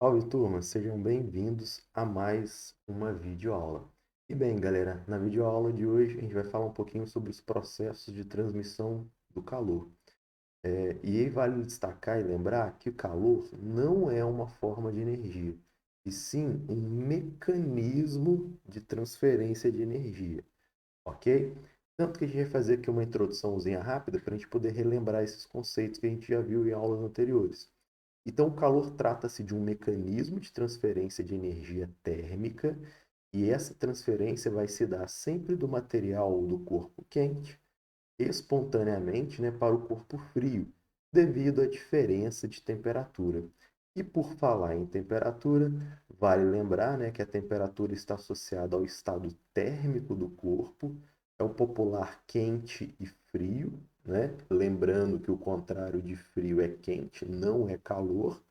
Salve turma, sejam bem-vindos a mais uma videoaula. E bem, galera, na videoaula de hoje a gente vai falar um pouquinho sobre os processos de transmissão do calor. E aí vale destacar e lembrar que o calor não é uma forma de energia, e sim um mecanismo de transferência de energia, ok? Tanto que a gente vai fazer aqui uma introduçãozinha rápida para a gente poder relembrar esses conceitos que a gente já viu em aulas anteriores. Então, o calor trata-se de um mecanismo de transferência de energia térmica, e essa transferência vai se dar sempre do material do corpo quente, espontaneamente, né, para o corpo frio, devido à diferença de temperatura. E por falar em temperatura, vale lembrar, né, que a temperatura está associada ao estado térmico do corpo, é o popular quente e frio, né? Lembrando que o contrário de frio é quente, não é calor,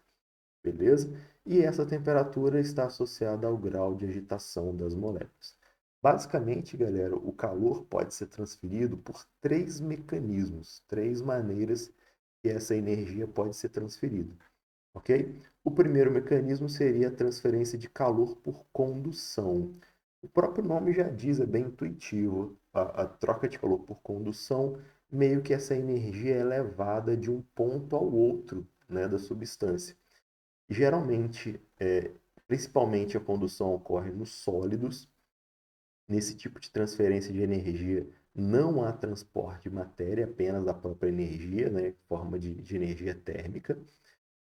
beleza? E essa temperatura está associada ao grau de agitação das moléculas. Basicamente, galera, o calor pode ser transferido por três mecanismos, três maneiras que essa energia pode ser transferida, ok? O primeiro mecanismo seria a transferência de calor por condução. O próprio nome já diz, é bem intuitivo. A troca de calor por condução, meio que essa energia é levada de um ponto ao outro, né, da substância. Geralmente, principalmente a condução ocorre nos sólidos. Nesse tipo de transferência de energia, não há transporte de matéria, apenas da própria energia, né, forma de energia térmica.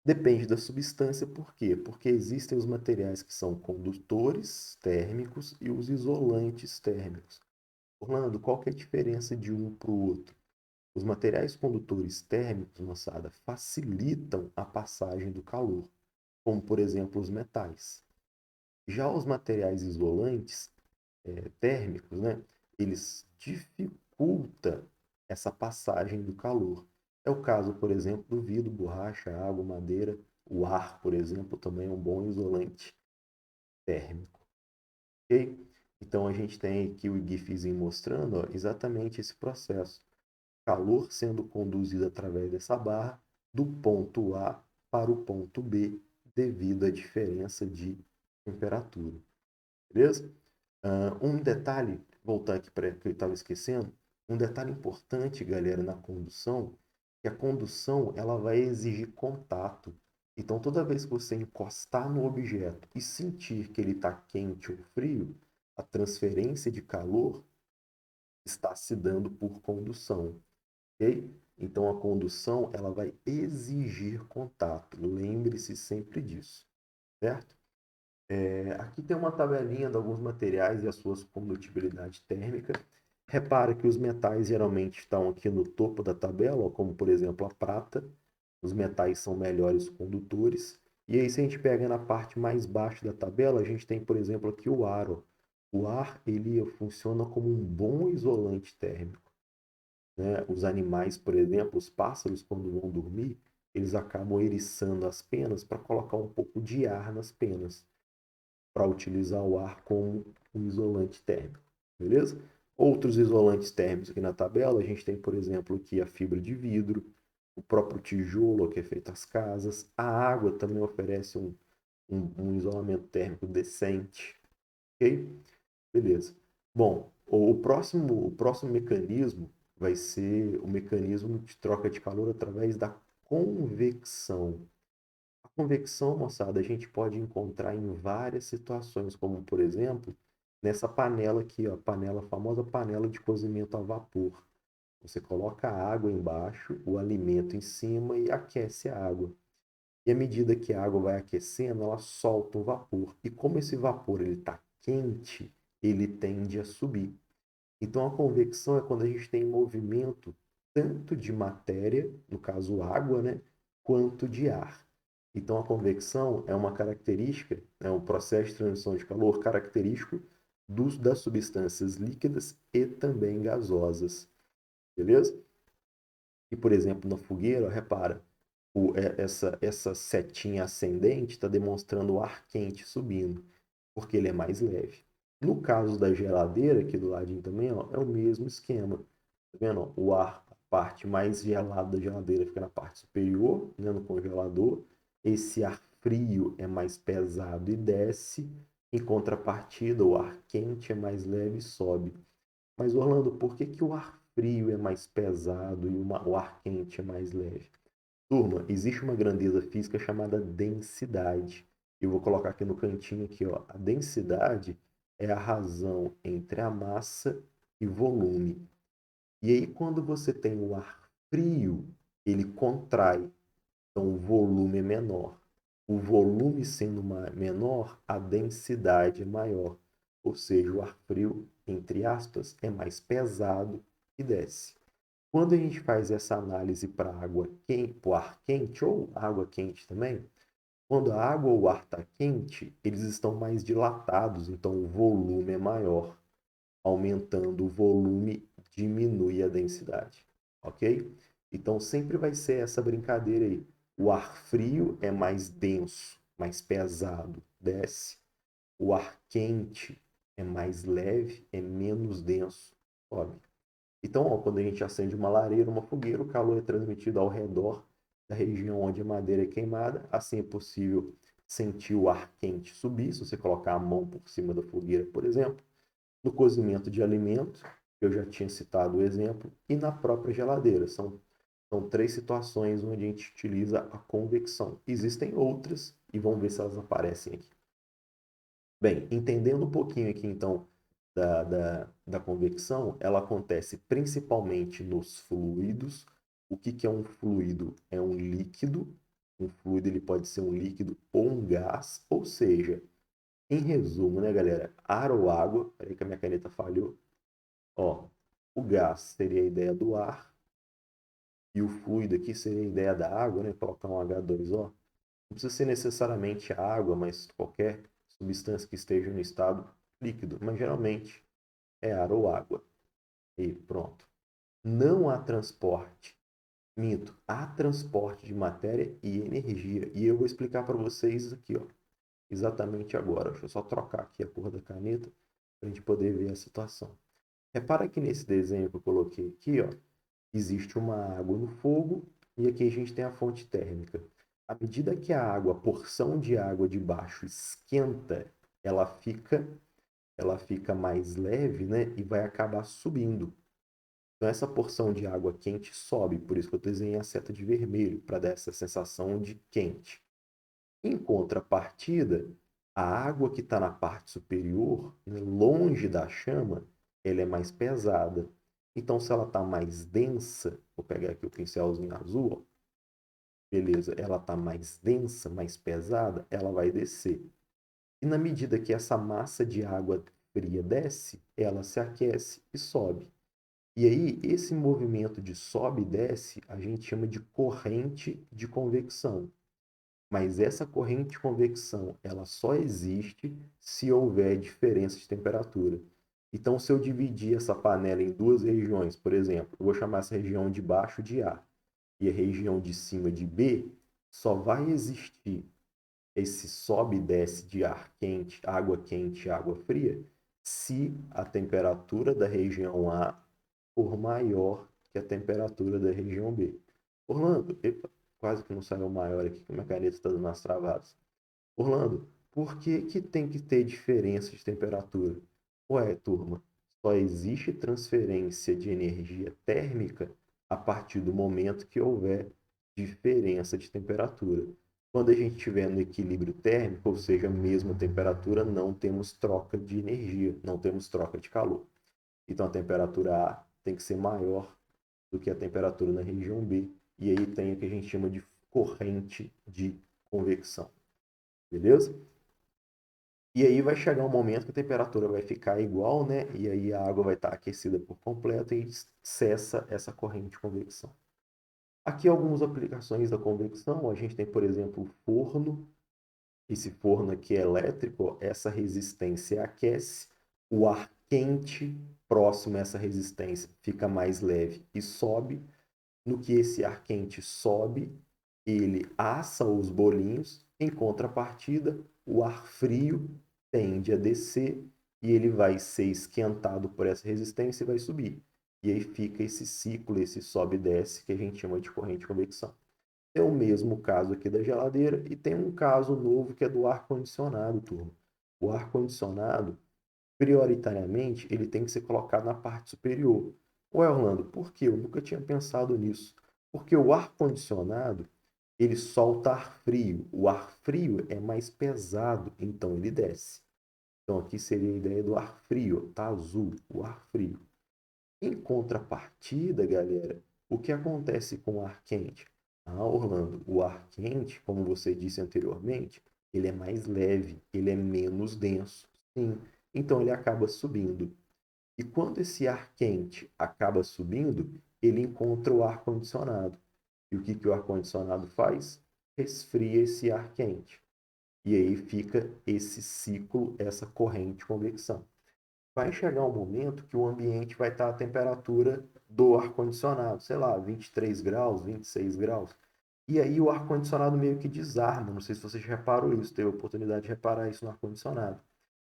Depende da substância, por quê? Porque existem os materiais que são condutores térmicos e os isolantes térmicos. Orlando, qual que é a diferença de um para o outro? Os materiais condutores térmicos, moçada, facilitam a passagem do calor, como por exemplo os metais. Já os materiais isolantes térmicos, né, eles dificultam essa passagem do calor. É o caso, por exemplo, do vidro, borracha, água, madeira. O ar, por exemplo, também é um bom isolante térmico. Ok? Então a gente tem aqui o GIFzinho mostrando, ó, exatamente esse processo. Calor sendo conduzido através dessa barra do ponto A para o ponto B devido à diferença de temperatura. Beleza? Um detalhe, voltar aqui para que eu estava esquecendo, um detalhe importante, galera, na condução, que a condução ela vai exigir contato. Então, toda vez que você encostar no objeto e sentir que ele está quente ou frio, a transferência de calor está se dando por condução, ok? Então, a condução ela vai exigir contato. Lembre-se sempre disso, certo? Aqui tem uma tabelinha de alguns materiais e as suas condutibilidade térmica. Repara que os metais geralmente estão aqui no topo da tabela, como por exemplo a prata. Os metais são melhores condutores. E aí, se a gente pega na parte mais baixa da tabela, a gente tem, por exemplo, aqui o ar. Ó. O ar ele funciona como um bom isolante térmico, né? Os animais, por exemplo, os pássaros, quando vão dormir, eles acabam eriçando as penas para colocar um pouco de ar nas penas para utilizar o ar como um isolante térmico, beleza? Outros isolantes térmicos aqui na tabela, a gente tem, por exemplo, aqui a fibra de vidro, o próprio tijolo que é feito às casas, a água também oferece um isolamento térmico decente, ok? Beleza. Bom, o próximo mecanismo vai ser o mecanismo de troca de calor através da convecção. A convecção, moçada, a gente pode encontrar em várias situações, como por exemplo, nessa panela aqui, ó, a famosa panela de cozimento a vapor. Você coloca a água embaixo, o alimento em cima e aquece a água. E à medida que a água vai aquecendo, ela solta o vapor. E como esse vapor ele está quente, ele tende a subir. Então a convecção é quando a gente tem movimento tanto de matéria, no caso água, né, quanto de ar. Então a convecção é uma característica, é um processo de transição de calor característico das substâncias líquidas e também gasosas. Beleza? E, por exemplo, na fogueira, repara, essa setinha ascendente está demonstrando o ar quente subindo, porque ele é mais leve. No caso da geladeira, aqui do ladinho também, ó, é o mesmo esquema. Tá vendo? Ó? O ar, a parte mais gelada da geladeira fica na parte superior, né, no congelador. Esse ar frio é mais pesado e desce, em contrapartida, o ar quente é mais leve e sobe. Mas, Orlando, por que que o ar frio é mais pesado e o ar quente é mais leve? Turma, existe uma grandeza física chamada densidade. Eu vou colocar aqui no cantinho aqui, ó. A densidade é a razão entre a massa e volume. E aí, quando você tem o ar frio, ele contrai, então o volume é menor. O volume sendo menor, a densidade é maior. Ou seja, o ar frio, entre aspas, é mais pesado e desce. Quando a gente faz essa análise para água quente, para o ar quente ou água quente também, quando a água ou o ar está quente, eles estão mais dilatados, então o volume é maior. Aumentando o volume, diminui a densidade, ok? Então sempre vai ser essa brincadeira aí. O ar frio é mais denso, mais pesado, desce. O ar quente é mais leve, é menos denso, sobe. Então, ó, quando a gente acende uma lareira, uma fogueira, o calor é transmitido ao redor da região onde a madeira é queimada. Assim é possível sentir o ar quente subir, se você colocar a mão por cima da fogueira, por exemplo. No cozimento de alimentos, eu já tinha citado o exemplo, e na própria geladeira. São três situações onde a gente utiliza a convecção. Existem outras e vamos ver se elas aparecem aqui. Bem, entendendo um pouquinho aqui então da convecção, ela acontece principalmente nos fluidos. O que que é um fluido? É um líquido. Um fluido ele pode ser um líquido ou um gás, ou seja, em resumo, né, galera? Ar ou água. Peraí que a minha caneta falhou. Ó, o gás seria a ideia do ar e o fluido aqui seria a ideia da água, né? Colocar um H2O. Não precisa ser necessariamente a água, mas qualquer substância que esteja no estado líquido, mas geralmente é ar ou água. E pronto. Não há transporte. Minto, há transporte de matéria e energia. E eu vou explicar para vocês aqui, ó, exatamente agora. Deixa eu só trocar aqui a cor da caneta para a gente poder ver a situação. Repara que nesse desenho que eu coloquei aqui, ó, existe uma água no fogo e aqui a gente tem a fonte térmica. À medida que a água, a porção de água de baixo esquenta, ela fica, ela fica mais leve, né, e vai acabar subindo. Então essa porção de água quente sobe, por isso que eu desenhei a seta de vermelho, para dar essa sensação de quente. Em contrapartida, a água que está na parte superior, né, longe da chama, ela é mais pesada. Então, se ela está mais densa, vou pegar aqui o pincelzinho azul, ó, beleza, ela está mais densa, mais pesada, ela vai descer. E na medida que essa massa de água fria desce, ela se aquece e sobe. E aí, esse movimento de sobe e desce, a gente chama de corrente de convecção. Mas essa corrente de convecção, ela só existe se houver diferença de temperatura. Então, se eu dividir essa panela em duas regiões, por exemplo, eu vou chamar essa região de baixo de A e a região de cima de B, só vai existir esse sobe e desce de ar quente, água fria, se a temperatura da região A for maior que a temperatura da região B. Orlando, epa, quase que não saiu maior aqui, que minha caneta está dando umas travadas. Orlando, por que que tem que ter diferença de temperatura? Ué, turma, só existe transferência de energia térmica a partir do momento que houver diferença de temperatura. Quando a gente estiver no equilíbrio térmico, ou seja, a mesma temperatura, não temos troca de energia, não temos troca de calor. Então a temperatura A tem que ser maior do que a temperatura na região B, e aí tem o que a gente chama de corrente de convecção. Beleza? E aí vai chegar um momento que a temperatura vai ficar igual, né? E aí a água vai estar aquecida por completo e cessa essa corrente de convecção. Aqui algumas aplicações da convecção. A gente tem, por exemplo, o forno. Esse forno aqui é elétrico, essa resistência aquece, o ar quente próximo a essa resistência fica mais leve e sobe. No que esse ar quente sobe, ele assa os bolinhos, em contrapartida, o ar frio tende a descer e ele vai ser esquentado por essa resistência e vai subir. E aí fica esse ciclo, esse sobe e desce, que a gente chama de corrente de convecção. Tem o mesmo caso aqui da geladeira e tem um caso novo que é do ar-condicionado, turma. O ar-condicionado, prioritariamente, ele tem que ser colocado na parte superior. Ué, Orlando, por quê? Eu nunca tinha pensado nisso. Porque o ar-condicionado, ele solta ar frio. O ar frio é mais pesado, então ele desce. Então aqui seria a ideia do ar frio, tá azul, o ar frio. Em contrapartida, galera, o que acontece com o ar quente? Ah, Orlando, o ar quente, como você disse anteriormente, ele é mais leve, ele é menos denso. Sim, então ele acaba subindo. E quando esse ar quente acaba subindo, ele encontra o ar condicionado. E o que, que o ar condicionado faz? Resfria esse ar quente. E aí fica esse ciclo, essa corrente de convecção. Vai chegar um momento que o ambiente vai estar à temperatura do ar-condicionado, sei lá, 23 graus, 26 graus. E aí o ar-condicionado meio que desarma. Não sei se você já reparou isso, teve a oportunidade de reparar isso no ar-condicionado.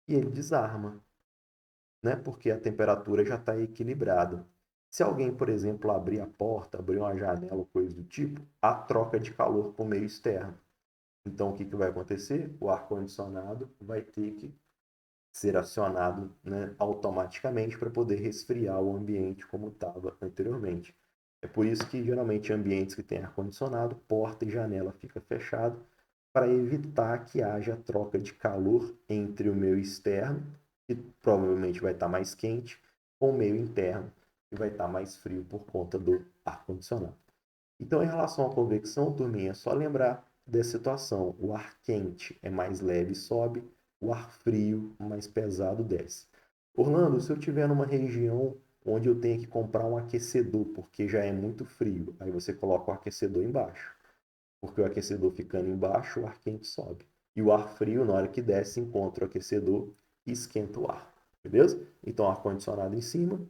E ele desarma, né? Porque a temperatura já está equilibrada. Se alguém, por exemplo, abrir a porta, abrir uma janela ou coisa do tipo, há troca de calor para o meio externo. Então, o que, que vai acontecer? O ar-condicionado vai ter que ser acionado, né, automaticamente para poder resfriar o ambiente como estava anteriormente. É por isso que geralmente ambientes que têm ar-condicionado, porta e janela fica fechado para evitar que haja troca de calor entre o meio externo, que provavelmente vai estar mais quente, com o meio interno, que vai estar mais frio por conta do ar-condicionado. Então, em relação à convecção, turminha, é só lembrar dessa situação. O ar quente é mais leve e sobe, o ar frio, mais pesado, desce. Orlando, se eu estiver numa região onde eu tenho que comprar um aquecedor, porque já é muito frio, aí você coloca o aquecedor embaixo. Porque o aquecedor ficando embaixo, o ar quente sobe. E o ar frio, na hora que desce, encontra o aquecedor e esquenta o ar. Beleza? Então, ar-condicionado em cima,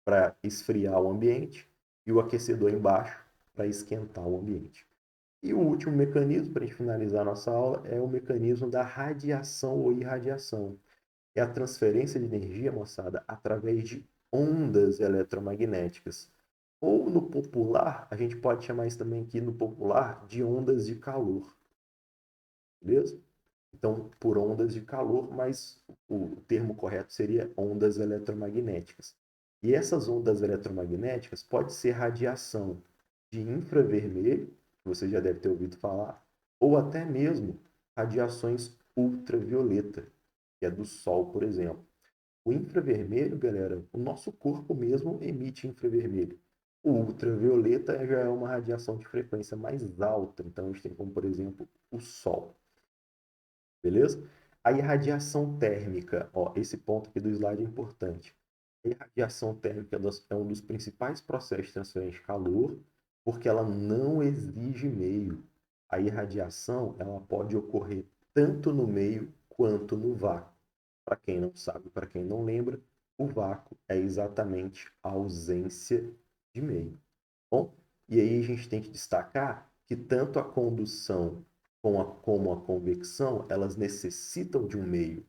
para esfriar o ambiente, e o aquecedor embaixo para esquentar o ambiente. E o último mecanismo, para a gente finalizar a nossa aula, é o mecanismo da radiação ou irradiação. É a transferência de energia, moçada, através de ondas eletromagnéticas. Ou no popular, a gente pode chamar isso também aqui no popular de ondas de calor. Beleza? Então, por ondas de calor, mas o termo correto seria ondas eletromagnéticas. E essas ondas eletromagnéticas pode ser radiação de infravermelho, que você já deve ter ouvido falar, ou até mesmo radiações ultravioleta, que é do Sol, por exemplo. O infravermelho, galera, o nosso corpo mesmo emite infravermelho. O ultravioleta já é uma radiação de frequência mais alta, então a gente tem como, por exemplo, o Sol. Beleza? A irradiação térmica, ó, esse ponto aqui do slide é importante. A irradiação térmica é um dos principais processos de transferência de calor, porque ela não exige meio. A irradiação, ela pode ocorrer tanto no meio quanto no vácuo. Para quem não sabe, para quem não lembra, o vácuo é exatamente a ausência de meio. Bom, e aí a gente tem que destacar que tanto a condução como a convecção, elas necessitam de um meio.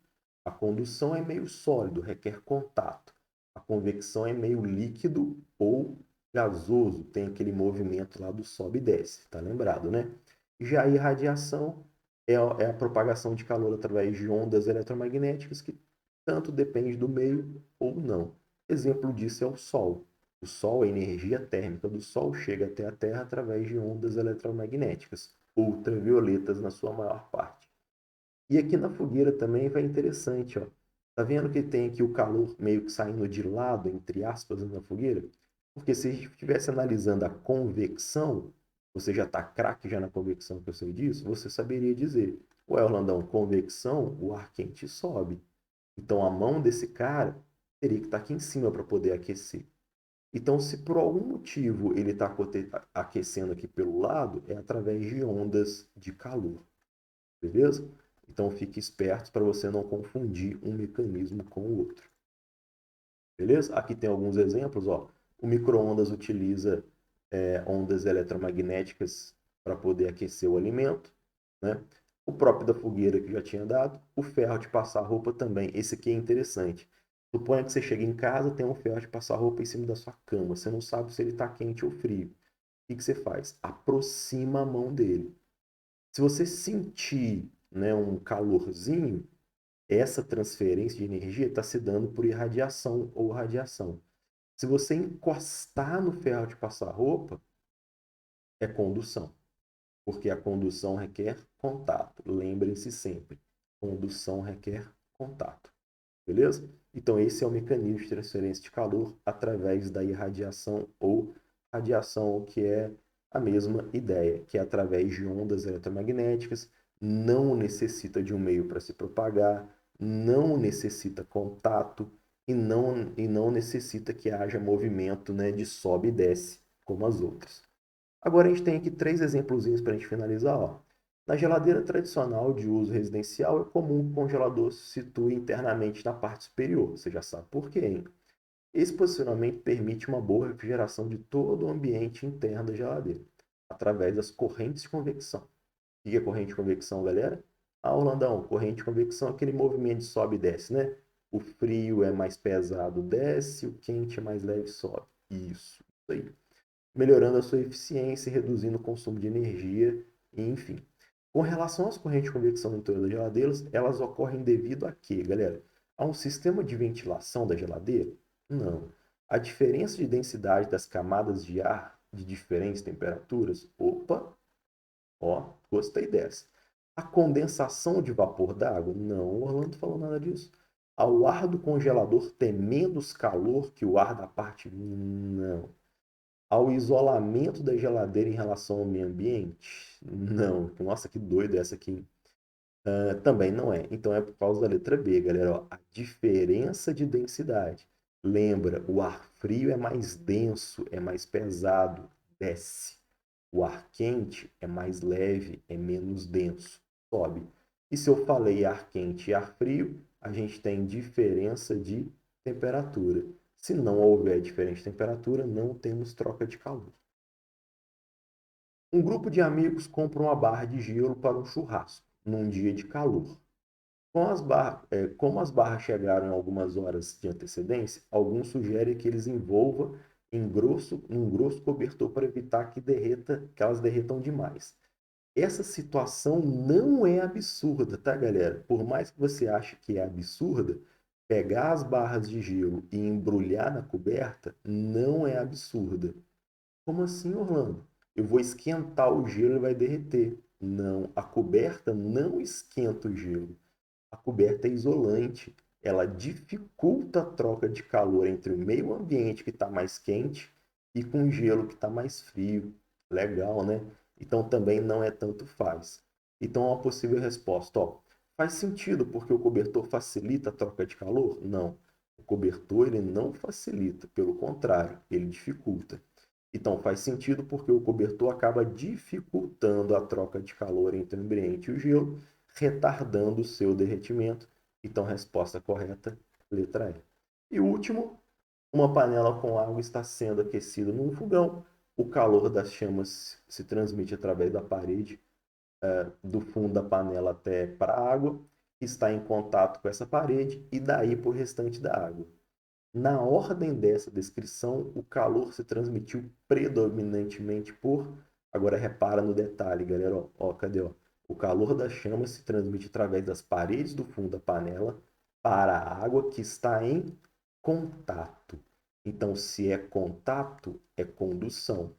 A condução é meio sólido, requer contato. A convecção é meio líquido ou gasoso, tem aquele movimento lá do sobe e desce, tá lembrado, né? Já a irradiação é a propagação de calor através de ondas eletromagnéticas que tanto depende do meio ou não. Exemplo disso é o Sol. O Sol, a energia térmica do Sol chega até a Terra através de ondas eletromagnéticas, ultravioletas na sua maior parte. E aqui na fogueira também vai interessante, ó. Tá vendo que tem aqui o calor meio que saindo de lado, entre aspas, na fogueira? Porque se a gente estivesse analisando a convecção, você já está craque já na convecção que eu sei disso, você saberia dizer, ué, Orlandão, convecção, o ar quente sobe. Então a mão desse cara teria que estar aqui em cima para poder aquecer. Então, se por algum motivo ele está aquecendo aqui pelo lado, é através de ondas de calor, beleza? Então, fique esperto para você não confundir um mecanismo com o outro, beleza? Aqui tem alguns exemplos, ó. O micro-ondas utiliza ondas eletromagnéticas para poder aquecer o alimento, né? O próprio da fogueira que já tinha dado, o ferro de passar roupa também. Esse aqui é interessante. Suponha que você chega em casa, tem um ferro de passar roupa em cima da sua cama. Você não sabe se ele está quente ou frio. que você faz? Aproxima a mão dele. Se você sentir, né, um calorzinho, essa transferência de energia está se dando por irradiação ou radiação. Se você encostar no ferro de passar roupa, é condução, porque a condução requer contato. Lembrem-se sempre, condução requer contato. Beleza? Então, esse é o mecanismo de transferência de calor através da irradiação ou radiação, que é a mesma ideia, que é através de ondas eletromagnéticas, não necessita de um meio para se propagar, não necessita contato e não necessita que haja movimento, né, de sobe e desce, como as outras. Agora a gente tem aqui 3 exemplozinhos para a gente finalizar. Ó. Na geladeira tradicional de uso residencial, é comum que o congelador se situe internamente na parte superior. Você já sabe por quê, hein? Esse posicionamento permite uma boa refrigeração de todo o ambiente interno da geladeira, através das correntes de convecção. O que é corrente de convecção, galera? Ah, Orlandão, corrente de convecção é aquele movimento de sobe e desce, né? O frio é mais pesado, desce, o quente é mais leve, sobe. Isso aí, melhorando a sua eficiência e reduzindo o consumo de energia, enfim. Com relação às correntes de convecção em torno das geladeiras, elas ocorrem devido a quê, galera? A um sistema de ventilação da geladeira? Não. A diferença de densidade das camadas de ar de diferentes temperaturas? Opa, ó, gostei dessa. A condensação de vapor d'água? Não, o Orlando falou nada disso. Ao ar do congelador ter menos calor que o ar da parte? Não. Ao isolamento da geladeira em relação ao meio ambiente? Não. Nossa, que doido essa aqui. Também não é. Então é por causa da letra B, galera. Ó, a diferença de densidade. Lembra, o ar frio é mais denso, é mais pesado, desce. O ar quente é mais leve, é menos denso, sobe. E se eu falei ar quente e ar frio, a gente tem diferença de temperatura. Se não houver diferença de temperatura, não temos troca de calor. Um grupo de amigos compra uma barra de gelo para um churrasco, num dia de calor. Como as barras chegaram em algumas horas de antecedência, alguns sugerem que eles envolvam um grosso cobertor para evitar que elas derretam demais. Essa situação não é absurda, tá, galera? Por mais que você ache que é absurda, pegar as barras de gelo e embrulhar na coberta não é absurda. Como assim, Orlando? Eu vou esquentar o gelo e vai derreter. Não, a coberta não esquenta o gelo. A coberta é isolante. Ela dificulta a troca de calor entre o meio ambiente que está mais quente e com o gelo que está mais frio. Legal, né? Então também não é tanto faz. Então uma possível resposta, ó, faz sentido porque o cobertor facilita a troca de calor? Não. O cobertor ele não facilita, pelo contrário, ele dificulta. Então faz sentido porque o cobertor acaba dificultando a troca de calor entre o ambiente e o gelo, retardando o seu derretimento. Então, resposta correta, letra E. E último, uma panela com água está sendo aquecida num fogão. O calor das chamas se transmite através da parede do fundo da panela até para a água, está em contato com essa parede e daí para o restante da água. Na ordem dessa descrição, o calor se transmitiu predominantemente por. Agora repara no detalhe, galera. Ó, cadê? Ó? O calor da chama se transmite através das paredes do fundo da panela para a água que está em contato. Então, se é contato, é condução.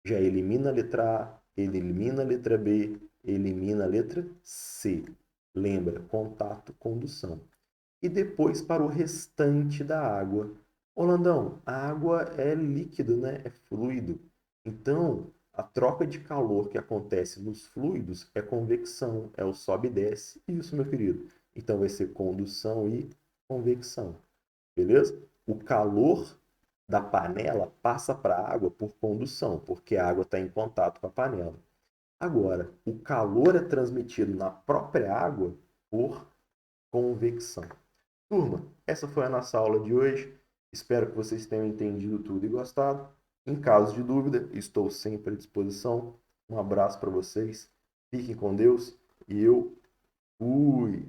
Já elimina a letra A, elimina a letra B, elimina a letra C. Lembra, contato, condução. E depois para o restante da água. Orlandão, a água é líquido, né? É fluido. Então, a troca de calor que acontece nos fluidos é convecção, é o sobe e desce. Isso, meu querido. Então, vai ser condução e convecção. Beleza? O calor da panela passa para a água por condução, porque a água está em contato com a panela. Agora, o calor é transmitido na própria água por convecção. Turma, essa foi a nossa aula de hoje. Espero que vocês tenham entendido tudo e gostado. Em caso de dúvida, estou sempre à disposição. Um abraço para vocês. Fiquem com Deus e eu fui.